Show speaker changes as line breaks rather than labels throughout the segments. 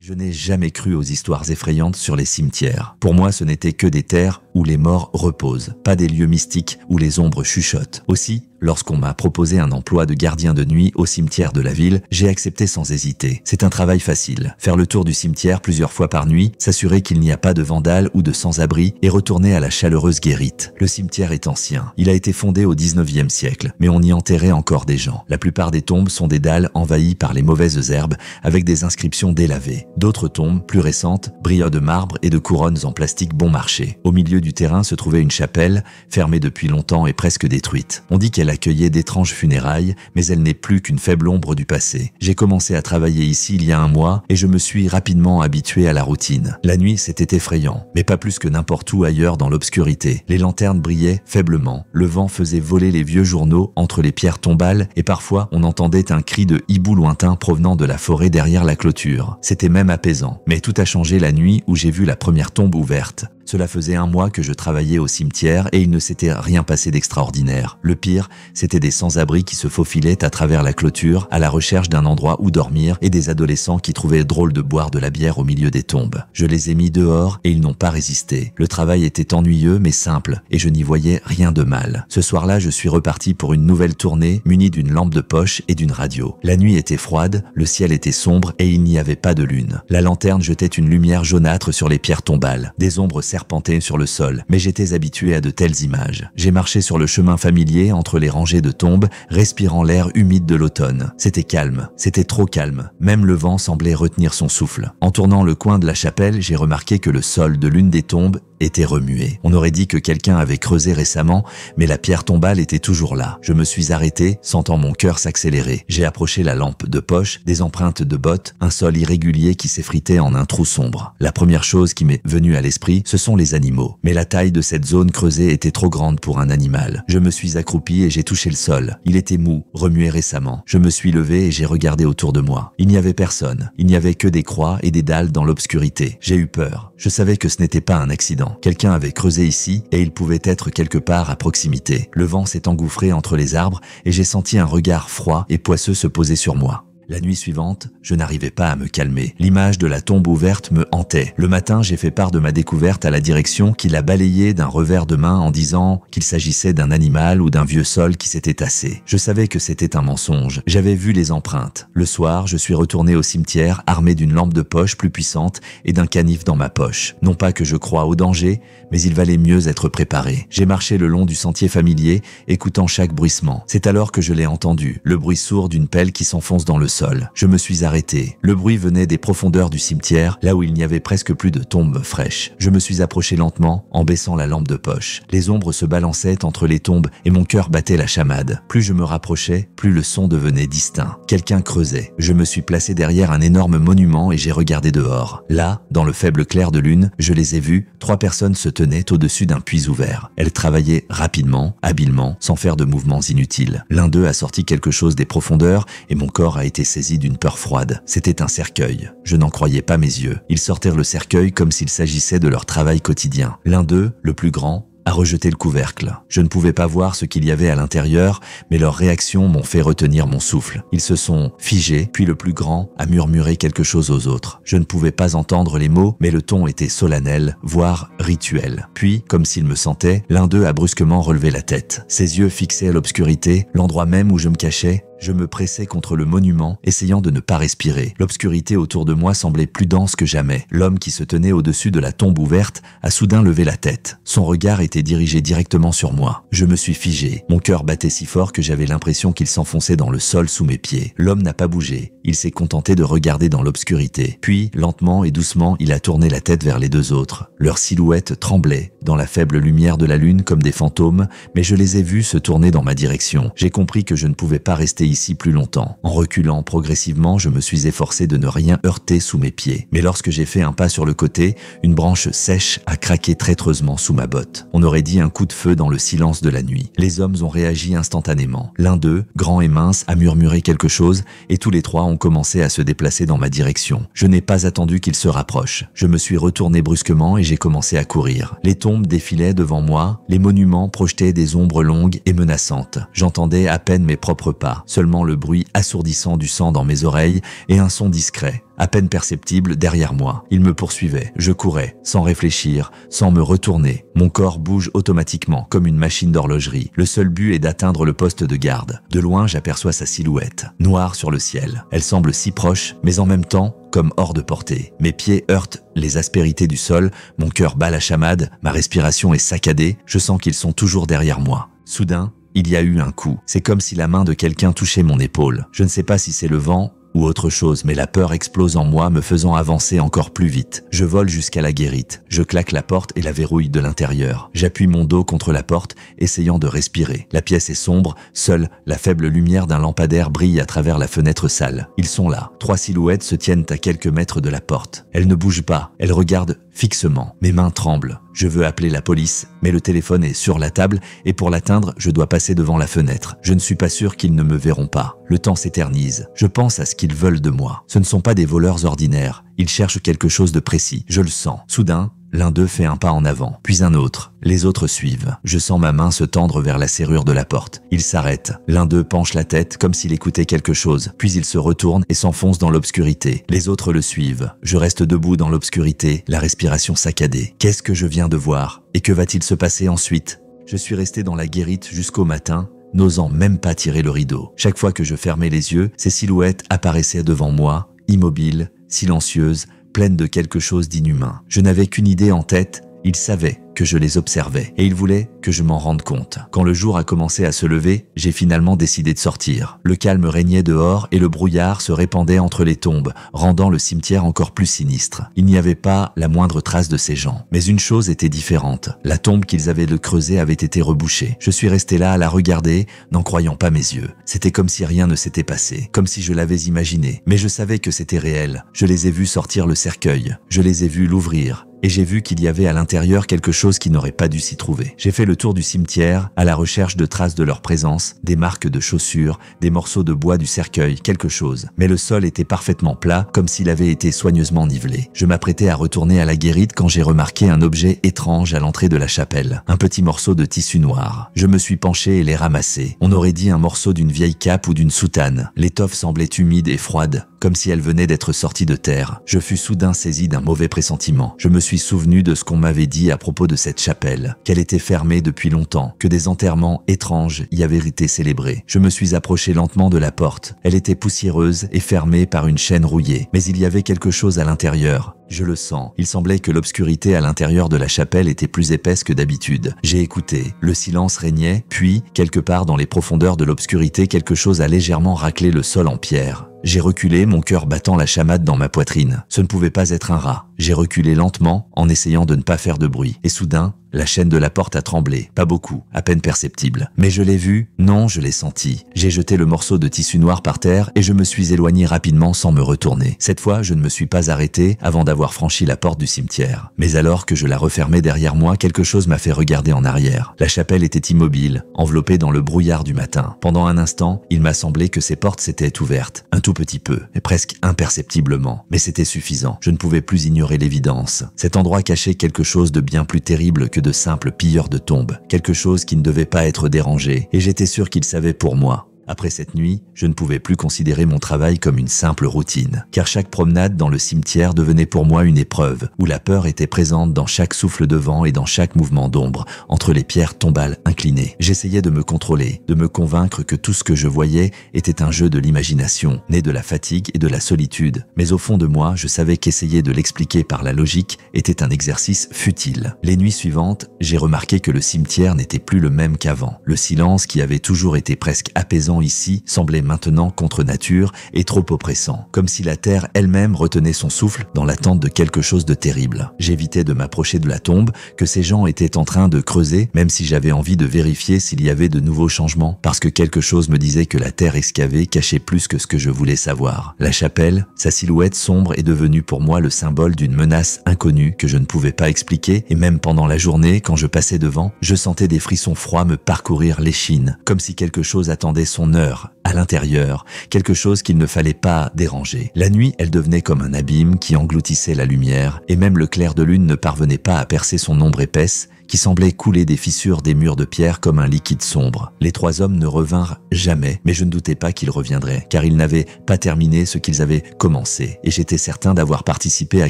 Je n'ai jamais cru aux histoires effrayantes sur les cimetières. Pour moi, ce n'étaient que des terres où les morts reposent, pas des lieux mystiques où les ombres chuchotent. Aussi, lorsqu'on m'a proposé un emploi de gardien de nuit au cimetière de la ville, j'ai accepté sans hésiter. C'est un travail facile. Faire le tour du cimetière plusieurs fois par nuit, s'assurer qu'il n'y a pas de vandales ou de sans-abri et retourner à la chaleureuse guérite. Le cimetière est ancien. Il a été fondé au 19e siècle, mais on y enterrait encore des gens. La plupart des tombes sont des dalles envahies par les mauvaises herbes avec des inscriptions délavées. D'autres tombes, plus récentes, brillent de marbre et de couronnes en plastique bon marché. Au milieu du terrain se trouvait une chapelle, fermée depuis longtemps et presque détruite. On dit qu'elle accueillait d'étranges funérailles, mais elle n'est plus qu'une faible ombre du passé. J'ai commencé à travailler ici il y a un mois et je me suis rapidement habitué à la routine. La nuit, c'était effrayant, mais pas plus que n'importe où ailleurs dans l'obscurité. Les lanternes brillaient faiblement, le vent faisait voler les vieux journaux entre les pierres tombales et parfois on entendait un cri de hibou lointain provenant de la forêt derrière la clôture. C'était même apaisant. Mais tout a changé la nuit où j'ai vu la première tombe ouverte. Cela faisait un mois que je travaillais au cimetière et il ne s'était rien passé d'extraordinaire. Le pire, c'était des sans-abri qui se faufilaient à travers la clôture à la recherche d'un endroit où dormir et des adolescents qui trouvaient drôle de boire de la bière au milieu des tombes. Je les ai mis dehors et ils n'ont pas résisté. Le travail était ennuyeux mais simple et je n'y voyais rien de mal. Ce soir-là, je suis reparti pour une nouvelle tournée muni d'une lampe de poche et d'une radio. La nuit était froide, le ciel était sombre et il n'y avait pas de lune. La lanterne jetait une lumière jaunâtre sur les pierres tombales. Des ombres serpentaient sur le sol, mais j'étais habitué à de telles images. J'ai marché sur le chemin familier entre les rangées de tombes, respirant l'air humide de l'automne. C'était calme, c'était trop calme. Même le vent semblait retenir son souffle. En tournant le coin de la chapelle, j'ai remarqué que le sol de l'une des tombes était remué. On aurait dit que quelqu'un avait creusé récemment, mais la pierre tombale était toujours là. Je me suis arrêté, sentant mon cœur s'accélérer. J'ai approché la lampe de poche, des empreintes de bottes, un sol irrégulier qui s'effritait en un trou sombre. La première chose qui m'est venue à l'esprit, ce sont les animaux. Mais la taille de cette zone creusée était trop grande pour un animal. Je me suis accroupi et j'ai touché le sol. Il était mou, remué récemment. Je me suis levé et j'ai regardé autour de moi. Il n'y avait personne. Il n'y avait que des croix et des dalles dans l'obscurité. J'ai eu peur. Je savais que ce n'était pas un accident. Quelqu'un avait creusé ici et il pouvait être quelque part à proximité. Le vent s'est engouffré entre les arbres et j'ai senti un regard froid et poisseux se poser sur moi. La nuit suivante, je n'arrivais pas à me calmer. L'image de la tombe ouverte me hantait. Le matin, j'ai fait part de ma découverte à la direction qui l'a balayée d'un revers de main en disant qu'il s'agissait d'un animal ou d'un vieux sol qui s'était tassé. Je savais que c'était un mensonge. J'avais vu les empreintes. Le soir, je suis retourné au cimetière armé d'une lampe de poche plus puissante et d'un canif dans ma poche. Non pas que je croie au danger, mais il valait mieux être préparé. J'ai marché le long du sentier familier, écoutant chaque bruissement. C'est alors que je l'ai entendu, le bruit sourd d'une pelle qui s'enfonce dans le sol. Je me suis arrêté. Le bruit venait des profondeurs du cimetière, là où il n'y avait presque plus de tombes fraîches. Je me suis approché lentement, en baissant la lampe de poche. Les ombres se balançaient entre les tombes et mon cœur battait la chamade. Plus je me rapprochais, plus le son devenait distinct. Quelqu'un creusait. Je me suis placé derrière un énorme monument et j'ai regardé dehors. Là, dans le faible clair de lune, je les ai vus. 3 personnes se tenaient au-dessus d'un puits ouvert. Elles travaillaient rapidement, habilement, sans faire de mouvements inutiles. L'un d'eux a sorti quelque chose des profondeurs et mon corps a été saisi d'une peur froide. C'était un cercueil. Je n'en croyais pas mes yeux. Ils sortirent le cercueil comme s'il s'agissait de leur travail quotidien. L'un d'eux, le plus grand, a rejeté le couvercle. Je ne pouvais pas voir ce qu'il y avait à l'intérieur, mais leurs réactions m'ont fait retenir mon souffle. Ils se sont figés, puis le plus grand a murmuré quelque chose aux autres. Je ne pouvais pas entendre les mots, mais le ton était solennel, voire rituel. Puis, comme s'il me sentait, l'un d'eux a brusquement relevé la tête. Ses yeux fixés à l'obscurité, l'endroit même où je me cachais. Je me pressais contre le monument, essayant de ne pas respirer. L'obscurité autour de moi semblait plus dense que jamais. L'homme qui se tenait au-dessus de la tombe ouverte a soudain levé la tête. Son regard était dirigé directement sur moi. Je me suis figé. Mon cœur battait si fort que j'avais l'impression qu'il s'enfonçait dans le sol sous mes pieds. L'homme n'a pas bougé. Il s'est contenté de regarder dans l'obscurité. Puis, lentement et doucement, il a tourné la tête vers les 2 autres. Leurs silhouettes tremblaient dans la faible lumière de la lune comme des fantômes, mais je les ai vus se tourner dans ma direction. J'ai compris que je ne pouvais pas rester ici plus longtemps. En reculant progressivement, je me suis efforcé de ne rien heurter sous mes pieds. Mais lorsque j'ai fait un pas sur le côté, une branche sèche a craqué traîtreusement sous ma botte. On aurait dit un coup de feu dans le silence de la nuit. Les hommes ont réagi instantanément. L'un d'eux, grand et mince, a murmuré quelque chose et tous les 3 ont commencé à se déplacer dans ma direction. Je n'ai pas attendu qu'ils se rapprochent. Je me suis retourné brusquement et j'ai commencé à courir. Les tombes défilaient devant moi, les monuments projetaient des ombres longues et menaçantes. J'entendais à peine mes propres pas. seulement le bruit assourdissant du sang dans mes oreilles et un son discret, à peine perceptible derrière moi. Il me poursuivait, je courais, sans réfléchir, sans me retourner. Mon corps bouge automatiquement, comme une machine d'horlogerie. Le seul but est d'atteindre le poste de garde. De loin, j'aperçois sa silhouette, noire sur le ciel. Elle semble si proche, mais en même temps, comme hors de portée. Mes pieds heurtent les aspérités du sol, mon cœur bat la chamade, ma respiration est saccadée, je sens qu'ils sont toujours derrière moi. Soudain, il y a eu un coup. C'est comme si la main de quelqu'un touchait mon épaule. Je ne sais pas si c'est le vent ou autre chose, mais la peur explose en moi, me faisant avancer encore plus vite. Je vole jusqu'à la guérite. Je claque la porte et la verrouille de l'intérieur. J'appuie mon dos contre la porte, essayant de respirer. La pièce est sombre, seule la faible lumière d'un lampadaire brille à travers la fenêtre sale. Ils sont là. 3 silhouettes se tiennent à quelques mètres de la porte. Elles ne bougent pas, elles regardent fixement. Mes mains tremblent. Je veux appeler la police, mais le téléphone est sur la table et pour l'atteindre, je dois passer devant la fenêtre. Je ne suis pas sûr qu'ils ne me verront pas. Le temps s'éternise. Je pense à ce qu'ils veulent de moi. Ce ne sont pas des voleurs ordinaires. Ils cherchent quelque chose de précis. Je le sens. Soudain, l'un d'eux fait un pas en avant, puis un autre. Les autres suivent. Je sens ma main se tendre vers la serrure de la porte. Ils s'arrêtent. L'un d'eux penche la tête comme s'il écoutait quelque chose, puis il se retourne et s'enfonce dans l'obscurité. Les autres le suivent. Je reste debout dans l'obscurité, la respiration saccadée. Qu'est-ce que je viens de voir? Et que va-t-il se passer ensuite? Je suis resté dans la guérite jusqu'au matin, n'osant même pas tirer le rideau. Chaque fois que je fermais les yeux, ces silhouettes apparaissaient devant moi, immobiles, silencieuses, pleines de quelque chose d'inhumain. Je n'avais qu'une idée en tête, ils savaient que je les observais et ils voulaient que je m'en rende compte. Quand le jour a commencé à se lever, j'ai finalement décidé de sortir. Le calme régnait dehors et le brouillard se répandait entre les tombes, rendant le cimetière encore plus sinistre. Il n'y avait pas la moindre trace de ces gens. Mais une chose était différente. La tombe qu'ils avaient creusée avait été rebouchée. Je suis resté là à la regarder, n'en croyant pas mes yeux. C'était comme si rien ne s'était passé, comme si je l'avais imaginé. Mais je savais que c'était réel. Je les ai vus sortir le cercueil. Je les ai vus l'ouvrir. Et j'ai vu qu'il y avait à l'intérieur quelque chose qui n'aurait pas dû s'y trouver. J'ai fait le tour du cimetière, à la recherche de traces de leur présence, des marques de chaussures, des morceaux de bois du cercueil, quelque chose. Mais le sol était parfaitement plat, comme s'il avait été soigneusement nivelé. Je m'apprêtais à retourner à la guérite quand j'ai remarqué un objet étrange à l'entrée de la chapelle. Un petit morceau de tissu noir. Je me suis penché et l'ai ramassé. On aurait dit un morceau d'une vieille cape ou d'une soutane. L'étoffe semblait humide et froide, comme si elle venait d'être sortie de terre. Je fus soudain saisi d'un mauvais pressentiment. Je me suis souvenu de ce qu'on m'avait dit à propos de cette chapelle, qu'elle était fermée depuis longtemps, que des enterrements étranges y avaient été célébrés. Je me suis approché lentement de la porte. Elle était poussiéreuse et fermée par une chaîne rouillée, mais il y avait quelque chose à l'intérieur. Je le sens. Il semblait que l'obscurité à l'intérieur de la chapelle était plus épaisse que d'habitude. J'ai écouté. Le silence régnait, puis, quelque part dans les profondeurs de l'obscurité, quelque chose a légèrement raclé le sol en pierre. J'ai reculé, mon cœur battant la chamade dans ma poitrine. Ce ne pouvait pas être un rat. J'ai reculé lentement, en essayant de ne pas faire de bruit. Et soudain, la chaîne de la porte a tremblé. Pas beaucoup, à peine perceptible. Mais je l'ai vu, non, je l'ai senti. J'ai jeté le morceau de tissu noir par terre et je me suis éloigné rapidement sans me retourner. Cette fois, je ne me suis pas arrêté avant d'avoir franchi la porte du cimetière. Mais alors que je la refermais derrière moi, quelque chose m'a fait regarder en arrière. La chapelle était immobile, enveloppée dans le brouillard du matin. Pendant un instant, il m'a semblé que ses portes s'étaient ouvertes. Un tout petit peu, et presque imperceptiblement. Mais c'était suffisant. Je ne pouvais plus ignorer l'évidence. Cet endroit cachait quelque chose de bien plus terrible que de simples pilleurs de tombes. Quelque chose qui ne devait pas être dérangé. Et j'étais sûr qu'il savait pour moi. Après cette nuit, je ne pouvais plus considérer mon travail comme une simple routine, car chaque promenade dans le cimetière devenait pour moi une épreuve, où la peur était présente dans chaque souffle de vent et dans chaque mouvement d'ombre, entre les pierres tombales inclinées. J'essayais de me contrôler, de me convaincre que tout ce que je voyais était un jeu de l'imagination, né de la fatigue et de la solitude. Mais au fond de moi, je savais qu'essayer de l'expliquer par la logique était un exercice futile. Les nuits suivantes, j'ai remarqué que le cimetière n'était plus le même qu'avant. Le silence, qui avait toujours été presque apaisant ici, semblait maintenant contre nature et trop oppressant, comme si la terre elle-même retenait son souffle dans l'attente de quelque chose de terrible. J'évitais de m'approcher de la tombe que ces gens étaient en train de creuser, même si j'avais envie de vérifier s'il y avait de nouveaux changements, parce que quelque chose me disait que la terre excavée cachait plus que ce que je voulais savoir. La chapelle, sa silhouette sombre est devenue pour moi le symbole d'une menace inconnue que je ne pouvais pas expliquer, et même pendant la journée, quand je passais devant, je sentais des frissons froids me parcourir l'échine, comme si quelque chose attendait son heure, à l'intérieur, quelque chose qu'il ne fallait pas déranger. La nuit, elle devenait comme un abîme qui engloutissait la lumière, et même le clair de lune ne parvenait pas à percer son ombre épaisse, qui semblait couler des fissures des murs de pierre comme un liquide sombre. Les 3 hommes ne revinrent jamais, mais je ne doutais pas qu'ils reviendraient, car ils n'avaient pas terminé ce qu'ils avaient commencé, et j'étais certain d'avoir participé à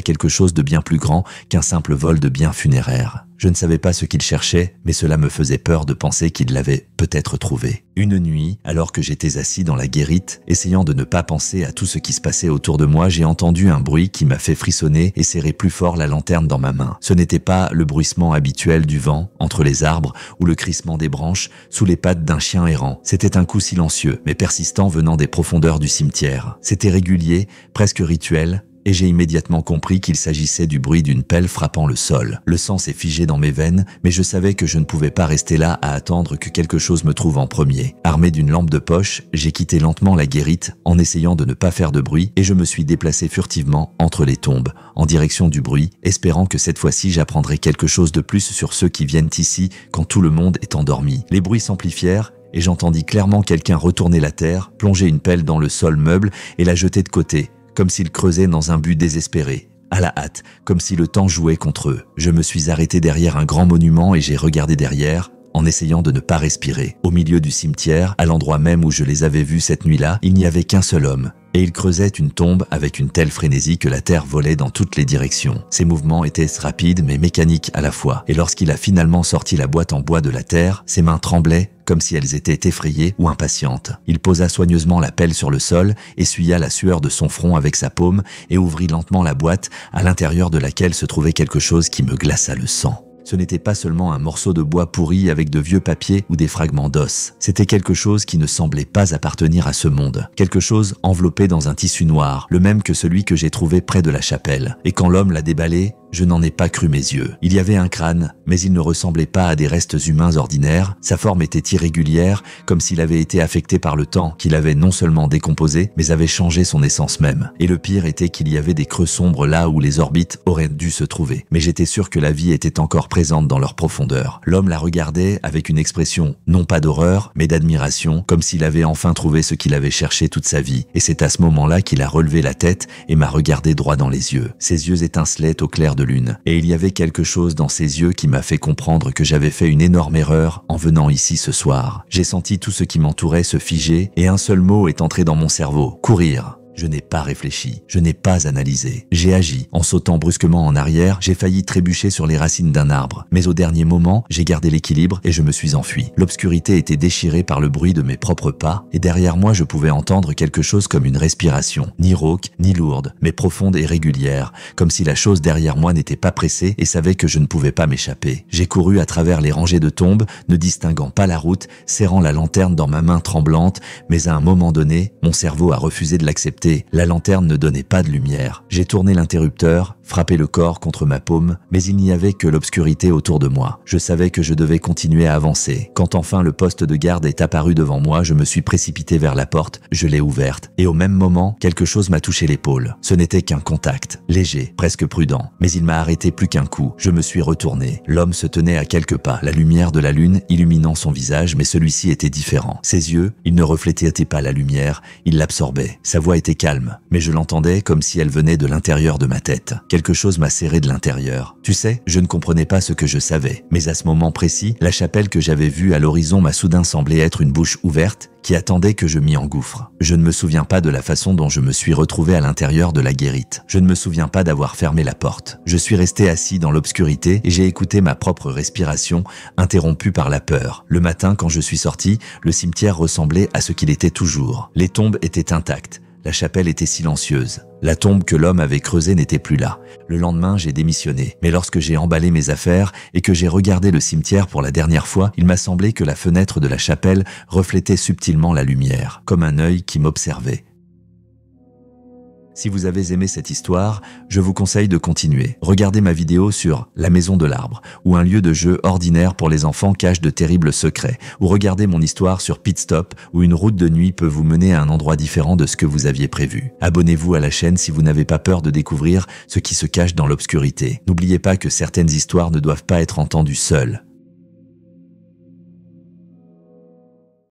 quelque chose de bien plus grand qu'un simple vol de biens funéraires. Je ne savais pas ce qu'ils cherchaient, mais cela me faisait peur de penser qu'ils l'avaient peut-être trouvé. Une nuit, alors que j'étais assis dans la guérite, essayant de ne pas penser à tout ce qui se passait autour de moi, j'ai entendu un bruit qui m'a fait frissonner et serrer plus fort la lanterne dans ma main. Ce n'était pas le bruissement habituel du vent entre les arbres ou le crissement des branches sous les pattes d'un chien errant. C'était un coup silencieux, mais persistant venant des profondeurs du cimetière. C'était régulier, presque rituel, et j'ai immédiatement compris qu'il s'agissait du bruit d'une pelle frappant le sol. Le sang s'est figé dans mes veines, mais je savais que je ne pouvais pas rester là à attendre que quelque chose me trouve en premier. Armé d'une lampe de poche, j'ai quitté lentement la guérite en essayant de ne pas faire de bruit et je me suis déplacé furtivement entre les tombes, en direction du bruit, espérant que cette fois-ci j'apprendrais quelque chose de plus sur ceux qui viennent ici quand tout le monde est endormi. Les bruits s'amplifièrent, et j'entendis clairement quelqu'un retourner la terre, plonger une pelle dans le sol meuble et la jeter de côté, comme s'il creusait dans un but désespéré, à la hâte, comme si le temps jouait contre eux. Je me suis arrêté derrière un grand monument et j'ai regardé derrière, en essayant de ne pas respirer. Au milieu du cimetière, à l'endroit même où je les avais vus cette nuit-là, il n'y avait qu'un seul homme, et il creusait une tombe avec une telle frénésie que la terre volait dans toutes les directions. Ses mouvements étaient rapides mais mécaniques à la fois, et lorsqu'il a finalement sorti la boîte en bois de la terre, ses mains tremblaient comme si elles étaient effrayées ou impatientes. Il posa soigneusement la pelle sur le sol, essuya la sueur de son front avec sa paume et ouvrit lentement la boîte, à l'intérieur de laquelle se trouvait quelque chose qui me glaça le sang. Ce n'était pas seulement un morceau de bois pourri avec de vieux papiers ou des fragments d'os. C'était quelque chose qui ne semblait pas appartenir à ce monde. Quelque chose enveloppé dans un tissu noir, le même que celui que j'ai trouvé près de la chapelle. Et quand l'homme l'a déballé, je n'en ai pas cru mes yeux. Il y avait un crâne, mais il ne ressemblait pas à des restes humains ordinaires. Sa forme était irrégulière, comme s'il avait été affecté par le temps, qu'il avait non seulement décomposé, mais avait changé son essence même. Et le pire était qu'il y avait des creux sombres là où les orbites auraient dû se trouver. Mais j'étais sûr que la vie était encore présente dans leur profondeur. L'homme la regardait avec une expression, non pas d'horreur, mais d'admiration, comme s'il avait enfin trouvé ce qu'il avait cherché toute sa vie. Et c'est à ce moment-là qu'il a relevé la tête et m'a regardé droit dans les yeux. Ses yeux étincelaient au clair de lune, et il y avait quelque chose dans ses yeux qui m'a fait comprendre que j'avais fait une énorme erreur en venant ici ce soir. J'ai senti tout ce qui m'entourait se figer, et un seul mot est entré dans mon cerveau: courir. Je n'ai pas réfléchi, je n'ai pas analysé. J'ai agi. En sautant brusquement en arrière, j'ai failli trébucher sur les racines d'un arbre. Mais au dernier moment, j'ai gardé l'équilibre et je me suis enfui. L'obscurité était déchirée par le bruit de mes propres pas, et derrière moi je pouvais entendre quelque chose comme une respiration. Ni rauque, ni lourde, mais profonde et régulière, comme si la chose derrière moi n'était pas pressée et savait que je ne pouvais pas m'échapper. J'ai couru à travers les rangées de tombes, ne distinguant pas la route, serrant la lanterne dans ma main tremblante, mais à un moment donné, mon cerveau a refusé de l'accepter. La lanterne ne donnait pas de lumière. J'ai tourné l'interrupteur, frappé le corps contre ma paume, mais il n'y avait que l'obscurité autour de moi. Je savais que je devais continuer à avancer. Quand enfin le poste de garde est apparu devant moi, je me suis précipité vers la porte, je l'ai ouverte, et au même moment, quelque chose m'a touché l'épaule. Ce n'était qu'un contact, léger, presque prudent, mais il m'a arrêté plus qu'un coup. Je me suis retourné. L'homme se tenait à quelques pas, la lumière de la lune illuminant son visage, mais celui-ci était différent. Ses yeux, ils ne reflétaient pas la lumière, ils l'absorbaient. Sa voix était calme, mais je l'entendais comme si elle venait de l'intérieur de ma tête. Quelque chose m'a serré de l'intérieur. Tu sais, je ne comprenais pas ce que je savais, mais à ce moment précis, la chapelle que j'avais vue à l'horizon m'a soudain semblé être une bouche ouverte qui attendait que je m'y engouffre. Je ne me souviens pas de la façon dont je me suis retrouvé à l'intérieur de la guérite. Je ne me souviens pas d'avoir fermé la porte. Je suis resté assis dans l'obscurité et j'ai écouté ma propre respiration, interrompue par la peur. Le matin, quand je suis sorti, le cimetière ressemblait à ce qu'il était toujours. Les tombes étaient intactes. La chapelle était silencieuse. La tombe que l'homme avait creusée n'était plus là. Le lendemain, j'ai démissionné. Mais lorsque j'ai emballé mes affaires et que j'ai regardé le cimetière pour la dernière fois, il m'a semblé que la fenêtre de la chapelle reflétait subtilement la lumière, comme un œil qui m'observait. Si vous avez aimé cette histoire, je vous conseille de continuer. Regardez ma vidéo sur La Maison de l'Arbre, où un lieu de jeu ordinaire pour les enfants cache de terribles secrets, ou regardez mon histoire sur Pit Stop, où une route de nuit peut vous mener à un endroit différent de ce que vous aviez prévu. Abonnez-vous à la chaîne si vous n'avez pas peur de découvrir ce qui se cache dans l'obscurité. N'oubliez pas que certaines histoires ne doivent pas être entendues seules.